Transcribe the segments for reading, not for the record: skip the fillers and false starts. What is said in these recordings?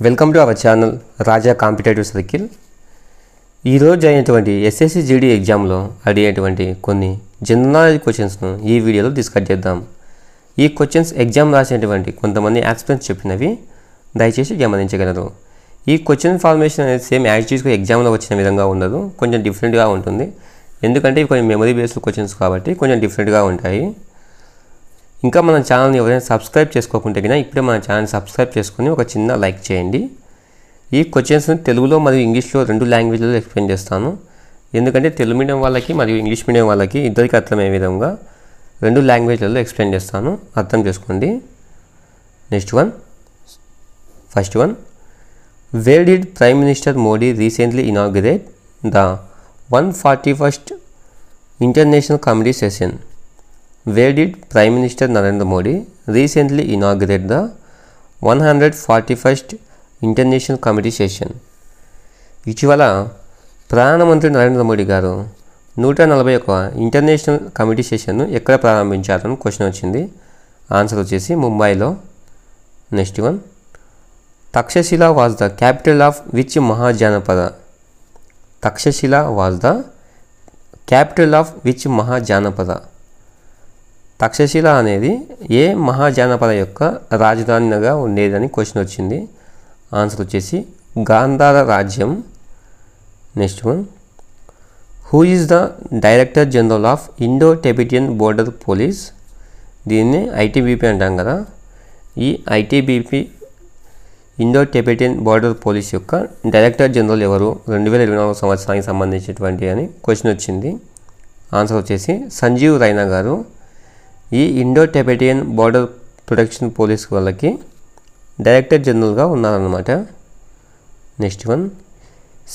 Welcome to our channel Raja competitive circle. ఈరోజు అయినటువంటి SSC GD ఎగ్జామ్లో అడిగేటువంటి కొన్ని జనరల్ నాలెడ్జ్ క్వశ్చన్స్ను ఈ వీడియోలో డిస్కస్ చేద్దాం. ఈ క్వశ్చన్స్ ఎగ్జామ్ రాసినటువంటి కొంతమంది ఆస్పిరెంట్స్ చెప్పినవి, దయచేసి గమనించగలరు. ఈ క్వశ్చన్ ఫార్మేషన్ అనేది సేమ్ యాజ్ యూజ్గా ఎగ్జామ్లో వచ్చిన విధంగా ఉండదు, కొంచెం డిఫరెంట్గా ఉంటుంది. ఎందుకంటే ఇవి కొన్ని మెమరీ బేస్డ్ క్వశ్చన్స్ కాబట్టి కొంచెం డిఫరెంట్గా ఉంటాయి. ఇంకా మన ఛానల్ని ఎవరైనా సబ్స్క్రైబ్ చేసుకోకుంటే కన్నా ఇప్పుడే మన ఛానల్ సబ్స్క్రైబ్ చేసుకుని ఒక చిన్న లైక్ చేయండి. ఈ క్వశ్చన్స్ని తెలుగులో మరియు ఇంగ్లీష్లో రెండు లాంగ్వేజ్లో ఎక్స్ప్లెయిన్ చేస్తాను. ఎందుకంటే తెలుగు మీడియం వాళ్ళకి మరియు ఇంగ్లీష్ మీడియం వాళ్ళకి ఇద్దరికి అర్థమయ్యే విధంగా రెండు లాంగ్వేజ్లలో ఎక్స్ప్లెయిన్ చేస్తాను, అర్థం చేసుకోండి. First one, where did prime minister Modi recently inaugurate the 141st international committee session? Where did Prime Minister Narendra Modi recently inaugurate the 141st International Committee Session? ఇటీవల ప్రధానమంత్రి నరేంద్ర మోడీ గారు 141 ఇంటర్నేషనల్ కమిటీ సెషన్ను ఎక్కడ ప్రారంభించారని క్వశ్చన్ వచ్చింది. ఆన్సర్ వచ్చేసి ముంబైలో. Next one, Takshashila was the capital of which Mahajanapada? Takshashila was the capital of which Mahajanapada? Takshashila అనేది ఏ మహాజనపద యొక్క రాజధానిగా ఉండేదని క్వశ్చన్ వచ్చింది. ఆన్సర్ వచ్చేసి గాంధార రాజ్యం. Next one, who is the director general of Indo Tibetan border police? దీన్ని ఐటీబీపీ అంటాం కదా. ఈ ITBP Indo Tibetan border police యొక్క డైరెక్టర్ జనరల్ ఎవరు 2024 సంవత్సరానికి సంబంధించినటువంటి అని క్వశ్చన్ వచ్చింది. ఆన్సర్ వచ్చేసి సంజీవ్ రైనా గారు. ఈ Indo Tibetan border protection police వాళ్ళకి డైరెక్టర్ జనరల్గా ఉన్నారన్నమాట. Next one,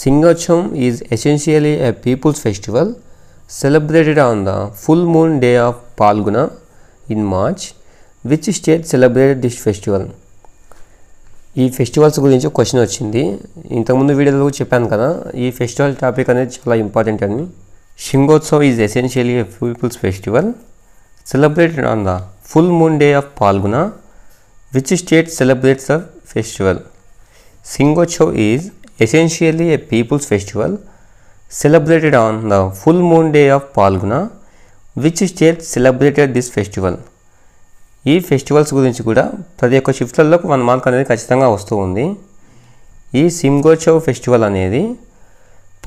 Singotsavam is essentially a people's festival celebrated on the full moon day of Phalguna in March. Which state celebrated this festival? ఈ ఫెస్టివల్స్ గురించి క్వశ్చన్ వచ్చింది. ఇంతకుముందు వీడియోలో చెప్పాను కదా, ఈ ఫెస్టివల్ టాపిక్ అనేది చాలా ఇంపార్టెంట్ అని. Singotsav is essentially a people's festival celebrated on the full moon day of Palguna. Which state celebrates the festival? Singotsav is essentially a people's festival celebrated on the full moon day of Palguna. Which state celebrated this festival? ఈ festivals గురించి కూడా ప్రతి ఒక్క షిఫ్ట్లలో 1 mark అనేది ఖచ్చితంగా వస్తూ ఉంది. ఈ సింగోత్సవ్ ఫెస్టివల్ అనేది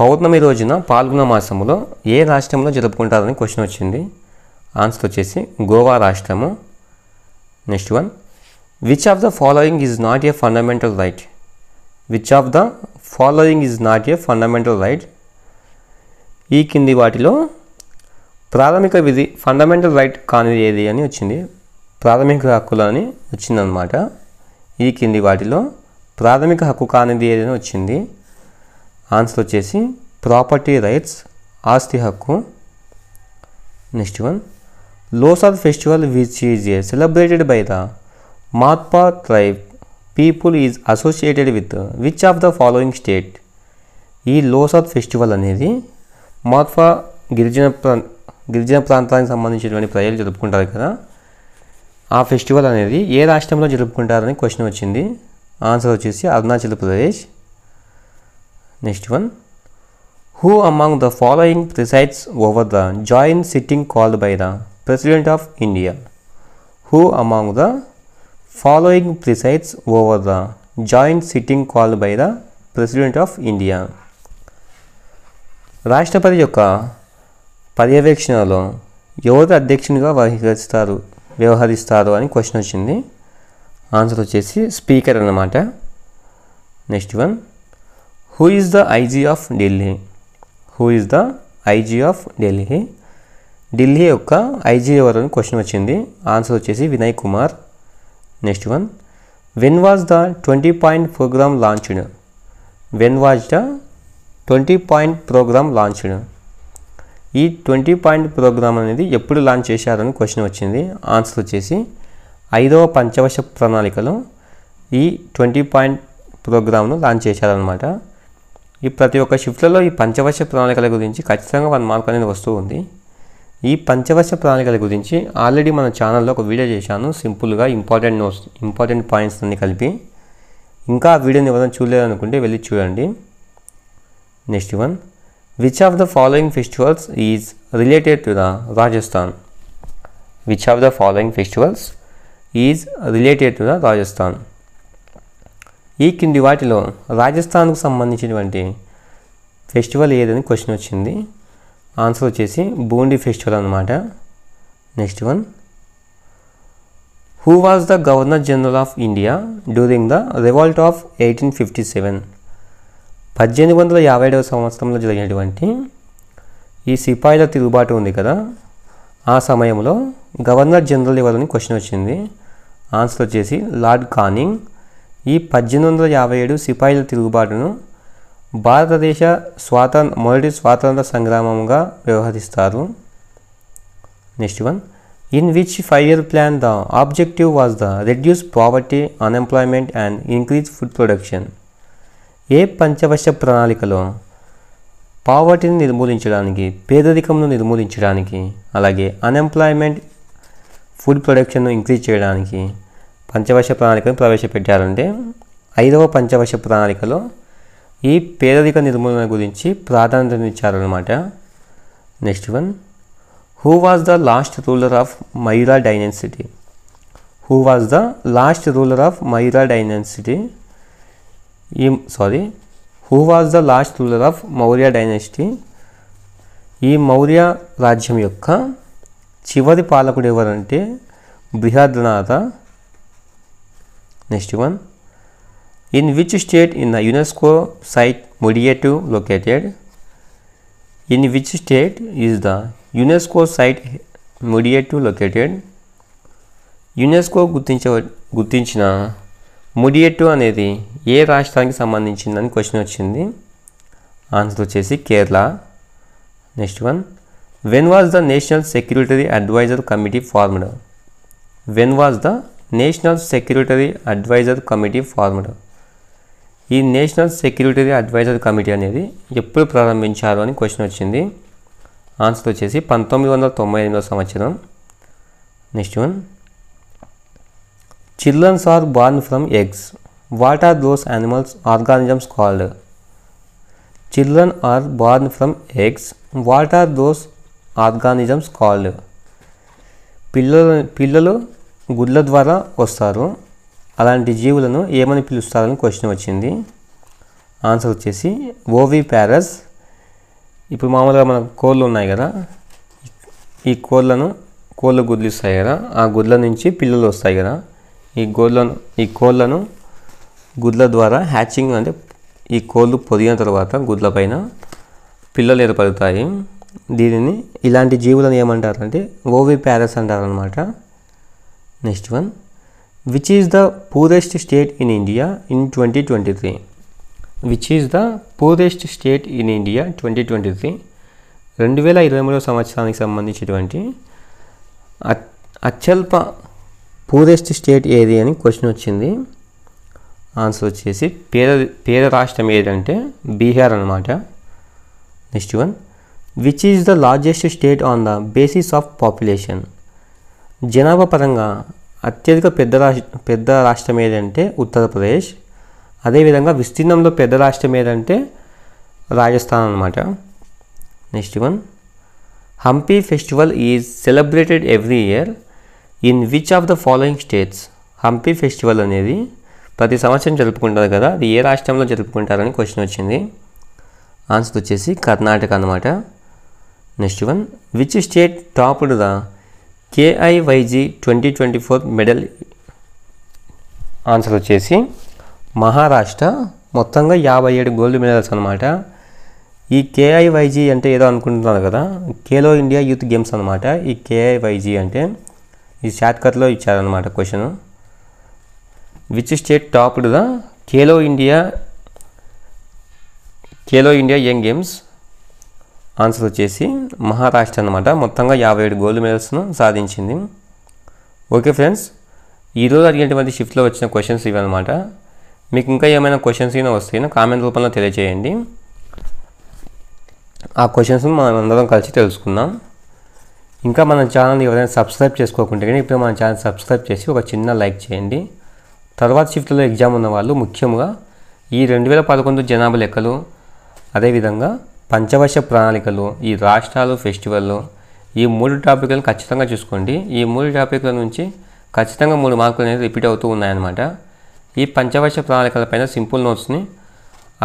పౌర్ణమి రోజున పాల్గొన మాసంలో ఏ రాష్ట్రంలో జరుపుకుంటారని క్వశ్చన్ వచ్చింది. ఆన్సర్ వచ్చేసి గోవా రాష్ట్రము. Next one, which of the following is not a fundamental right? Which of the following is not a fundamental right? ఈ కింది వాటిలో ప్రాథమిక విధి ఫండమెంటల్ రైట్ కానిది ఏది అని వచ్చింది. ప్రాథమిక హక్కులు అని వచ్చిందనమాట. ఈ కింది వాటిలో ప్రాథమిక హక్కు కానిది ఏది అని వచ్చింది. ఆన్సర్ వచ్చేసి ప్రాపర్టీ రైట్స్, ఆస్తి హక్కు. Next one, Losar festival which is celebrated by the Matpa tribe people is associated with which of the following state? ఈ లోసార్ ఫెస్టివల్ అనేది మాత్పా గిరిజన ప్రాంతానికి సంబంధించినటువంటి ప్రజలు జరుపుకుంటారు కదా. ఆ ఫెస్టివల్ అనేది ఏ రాష్ట్రంలో జరుపుకుంటారని క్వశ్చన్ వచ్చింది. ఆన్సర్ వచ్చేసి Arunachal Pradesh. Next one, who among the following presides over the joint sitting called by the President of India? Who among the following presides over the joint sitting called by the President of India? రాష్ట్రపతి యొక్క పర్యవేక్షణలో ఎవరు అధ్యక్షునిగా వ్యవహరిస్తారు అని question వచ్చింది. Answer వచ్చేసి speaker అన్నమాట. Next one, who is the IG of Delhi? Who is the IG of Delhi? Delhi యొక్క ఐజీ ఎవరు అని క్వశ్చన్ వచ్చింది. ఆన్సర్ వచ్చేసి Vinay Kumar. Next one, when was the 20-point programme launched? When was the 20-point programme launched? ఈ 20-point programme అనేది ఎప్పుడు launch చేశారని question వచ్చింది. ఆన్సర్ వచ్చేసి 5వ పంచవర్ష ప్రణాళికలో ఈ 20-point ప్రోగ్రామ్ను లాంచ్ చేశారనమాట. ఈ ప్రతి ఒక్క షిఫ్ట్లలో ఈ పంచవర్ష ప్రణాళికల గురించి ఖచ్చితంగా 1 మార్క్ అనేది వస్తూ ఉంది. ఈ పంచవర్ష ప్రణాళికల గురించి ఆల్రెడీ మన ఛానల్లో ఒక వీడియో చేశాను, సింపుల్గా ఇంపార్టెంట్ పాయింట్స్ అన్ని కలిపి. ఇంకా ఆ వీడియోని ఎవరైనా చూడలేదనుకుంటే వెళ్ళి చూడండి. Next one, which of the following festivals is related to the Rajasthan? Which of the following festivals is related to the Rajasthan? ఈ కింది వాటిలో రాజస్థాన్కు సంబంధించినటువంటి ఫెస్టివల్ ఏదని క్వశ్చన్ వచ్చింది. ఆన్సర్ వచ్చేసి బూందీ ఫెస్టివల్ అన్నమాట. Next one, who was the governor general of India during the revolt of 1857? 1857వ సంవత్సరంలో జరిగినటువంటి ఈ సిపాయిల తిరుగుబాటు ఉంది కదా, ఆ సమయంలో గవర్నర్ జనరల్ ఎవరని క్వశ్చన్ వచ్చింది. ఆన్సర్ వచ్చేసి లార్డ్ కానింగ్. ఈ 1857 సిపాయిల తిరుగుబాటును భారతదేశ మొదటి స్వాతంత్ర సంగ్రామంగా వ్యవహరిస్తారు. Next one, in which 5-year plan the objective was the reduce poverty, unemployment and increase food production? ఏ పంచవర్ష ప్రణాళికలో పావర్టీని నిర్మూలించడానికి, పేదరికంను నిర్మూలించడానికి, అలాగే అన్ఎంప్లాయ్మెంట్, ఫుడ్ ప్రొడక్షన్ను ఇంక్రీజ్ చేయడానికి పంచవర్ష ప్రణాళికను ప్రవేశపెట్టారంటే 5వ పంచవర్ష ప్రణాళికలో ఈ పేదరిక నిర్మూలన గురించి ప్రాధాన్యతనిచ్చారన్నమాట. Next one, who was the last ruler of Mayura dynasty? Who was the last ruler of Mayura dynasty? Who was the last ruler of Maurya dynasty? ఈ మౌర్య రాజ్యం యొక్క చివరి పాలకుడు ఎవరంటే Brihadratha. Next one, in which state in the UNESCO site Mudiyettu located? In which state is the UNESCO site Mudiyettu located? UNESCO గుర్తించిన ముడియేటు అనేది ఏ రాష్ట్రానికి సంబంధించిందని క్వశ్చన్ వచ్చింది. ఆన్సర్ వచ్చేసి Kerala. Next one, when was the national security advisor committee formed? When was the national security advisor committee formed? ఈ national security advisor committee అనేది ఎప్పుడు ప్రారంభించారు అని క్వశ్చన్ వచ్చింది. ఆన్సర్ వచ్చేసి 1998వ సంవత్సరం. Next one, childrens are born from eggs. What are those animals organisms called? Children are born from eggs. What are those organisms called? పిల్లలు గుడ్ల ద్వారా వస్తారు, అలాంటి జీవులను ఏమని పిలుస్తారని క్వశ్చన్ వచ్చింది. ఆన్సర్ వచ్చేసి ఓవి ప్యారస్. ఇప్పుడు మామూలుగా మన కోళ్ళు ఉన్నాయి కదా, ఈ కోళ్ళు గుడ్లు ఇస్తాయి కదా, ఆ గుడ్ల నుంచి పిల్లలు వస్తాయి కదా, ఈ కోళ్ళను గుడ్ల ద్వారా హ్యాచింగ్, అంటే ఈ కోళ్ళు పొదిగిన తర్వాత గుడ్ల పైన పిల్లలు ఏర్పడతాయి. దీనిని ఇలాంటి జీవులను ఏమంటారంటే ఓవి ప్యారస్ అంటారనమాట. Next one, which is the poorest state in India in 2023? Which is the poorest state in India 2023? 2023వ సంవత్సరానికి సంబంధించినటువంటి అత్యల్ప పూరెస్ట్ స్టేట్ ఏది అని క్వశ్చన్ వచ్చింది. ఆన్సర్ వచ్చేసి పేద రాష్ట్రం ఏదంటే బీహార్ అనమాట. Next one, which is the largest state on the basis of population? జనాభా పరంగా అత్యధిక పెద్ద రాష్ట్రం ఏదంటే ఉత్తరప్రదేశ్. అదేవిధంగా విస్తీర్ణంలో పెద్ద రాష్ట్రం ఏదంటే రాజస్థాన్ అనమాట. Next one, Hampi festival is celebrated every year in which of the following states? Hampi festival అనేది ప్రతి సంవత్సరం జరుపుకుంటారు కదా, అది ఏ రాష్ట్రంలో జరుపుకుంటారని క్వశ్చన్ వచ్చింది. ఆన్సర్ వచ్చేసి కర్ణాటక అనమాట. Next one, which state topped the KIYG 2024 medal? Answer వచ్చేసి మహారాష్ట్ర. మొత్తంగా 57 గోల్డ్ మెడల్స్ అనమాట. ఈ KIYG అంటే ఏదో అనుకుంటున్నారు కదా, ఖేలో ఇండియా యూత్ గేమ్స్ అనమాట. ఈ KIYG అంటే ఈ షార్ట్కట్లో ఇచ్చారనమాట question. Which state topped the Khelo India young games? Answer వచ్చేసి మహారాష్ట్ర అనమాట. మొత్తంగా 57 గోల్డ్ మెడల్స్ను సాధించింది. ఓకే ఫ్రెండ్స్, ఈరోజు అడిగినటువంటి షిఫ్ట్లో వచ్చిన క్వశ్చన్స్ ఇవన్నమాట. మీకు ఇంకా ఏమైనా క్వశ్చన్స్ అయినా వస్తే కామెంట్ రూపంలో తెలియజేయండి. ఆ క్వశ్చన్స్ను మనం అందరం కలిసి తెలుసుకుందాం. ఇంకా మన ఛానల్ ఎవరైనా సబ్స్క్రైబ్ చేసుకోకుంటే కానీ ఇప్పుడు మన ఛానల్ సబ్స్క్రైబ్ చేసి ఒక చిన్న లైక్ చేయండి. తర్వాత షిఫ్ట్లో ఎగ్జామ్ ఉన్న వాళ్ళు ముఖ్యంగా ఈ 2011 జనాభా లెక్కలు, అదేవిధంగా పంచవర్ష ప్రణాళికలు, ఈ రాష్ట్రాలు, ఫెస్టివల్లు, ఈ 3 టాపిక్లను ఖచ్చితంగా చూసుకోండి. ఈ 3 టాపిక్ల నుంచి ఖచ్చితంగా 3 మార్కులు అనేది రిపీట్ అవుతూ ఉన్నాయన్నమాట. ఈ పంచవర్ష ప్రణాళికలపైన సింపుల్ నోట్స్ని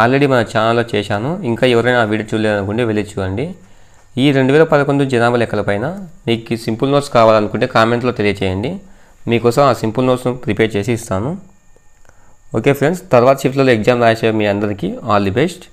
ఆల్రెడీ మన ఛానల్లో చేశాను. ఇంకా ఎవరైనా ఆ వీడియో చూడలేదనుకుంటే వెళ్ళి చూడండి. ఈ 2011 జనాభా లెక్కలపైన మీకు సింపుల్ నోట్స్ కావాలనుకుంటే కామెంట్లో తెలియచేయండి. మీకోసం ఆ సింపుల్ నోట్స్ను ప్రిపేర్ చేసి ఇస్తాను. ఓకే ఫ్రెండ్స్, తర్వాత షిఫ్ట్లో ఎగ్జామ్ రాసే మీ అందరికీ ఆల్ ది బెస్ట్.